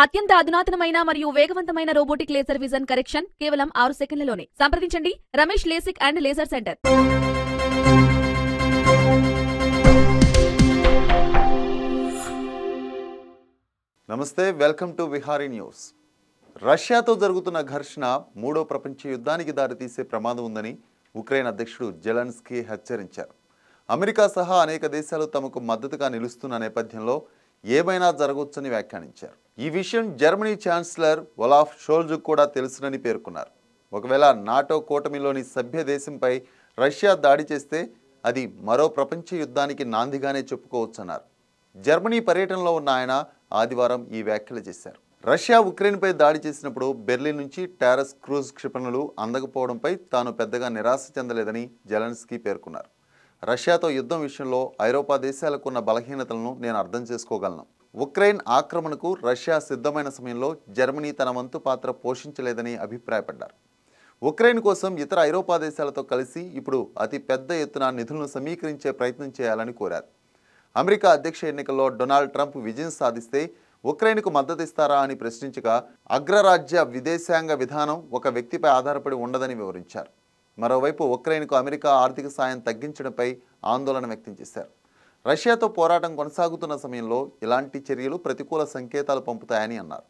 అత్యంత అధునాతనమైన మరియు వేగవంతమైన రోబోటిక్ లేజర్ విజన్ కరెక్షన్ కేవలం 6 సెకన్లలోనే. సంప్రదించండి Ramesh LASIK and laser centre. నమస్తే, వెల్కమ్ టు విహారీ న్యూస్. రష్యాతో జరుగుతున్న ఘర్షణ మూడో ప్రపంచ యుద్ధానికి దారితీసే ప్రమాదం ఉందని ఉక్రెయిన్ అధ్యక్షుడు జెలెన్స్కీ హెచ్చరించారు. అమెరికా సహా అనేక దేశాలు తమకు మద్దతుగా నిలుస్తున్న నేపథ్యంలో ఏమైనా జరగవచ్చని వ్యాఖ్యానించారు. ఈ విషయం జర్మనీ ఛాన్సలర్ ఒలాఫ్ షోల్జ్ కూడా తెలుసునని పేర్కొన్నారు. ఒకవేళ నాటో కూటమిలోని సభ్య దేశంపై రష్యా దాడి చేస్తే అది మరో ప్రపంచ యుద్ధానికి నాందిగానే చెప్పుకోవచ్చన్నారు. జర్మనీ పర్యటనలో ఉన్న ఆయన ఆదివారం ఈ వ్యాఖ్యలు చేశారు. రష్యా ఉక్రెయిన్పై దాడి చేసినప్పుడు బెర్లిన్ నుంచి టారస్ క్రూజ్ క్షిపణులు అందకపోవడంపై తాను పెద్దగా నిరాశ చెందలేదని జెలెన్స్కీ పేర్కొన్నారు. రష్యాతో యుద్ధం విషయంలో ఐరోపా దేశాలకు ఉన్న బలహీనతలను నేను అర్థం చేసుకోగలను. ఉక్రెయిన్ ఆక్రమణకు రష్యా సిద్ధమైన సమయంలో జర్మనీ తన వంతు పాత్ర పోషించలేదని అభిప్రాయపడ్డారు. ఉక్రెయిన్ కోసం ఇతర ఐరోపా దేశాలతో కలిసి ఇప్పుడు అతి పెద్ద ఎత్తున నిధులను సమీకరించే ప్రయత్నం చేయాలని కోరారు. అమెరికా అధ్యక్ష ఎన్నికల్లో డొనాల్డ్ ట్రంప్ విజయం సాధిస్తే ఉక్రెయిన్కు మద్దతు ఇస్తారా అని ప్రశ్నించగా అగ్రరాజ్య విదేశాంగ విధానం ఒక వ్యక్తిపై ఆధారపడి ఉండదని వివరించారు. మరోవైపు ఉక్రెయిన్కు అమెరికా ఆర్థిక సాయం తగ్గించడంపై ఆందోళన వ్యక్తం చేశారు. రష్యాతో పోరాటం కొనసాగుతున్న సమయంలో ఇలాంటి చర్యలు ప్రతికూల సంకేతాలు పంపుతాయని అన్నారు.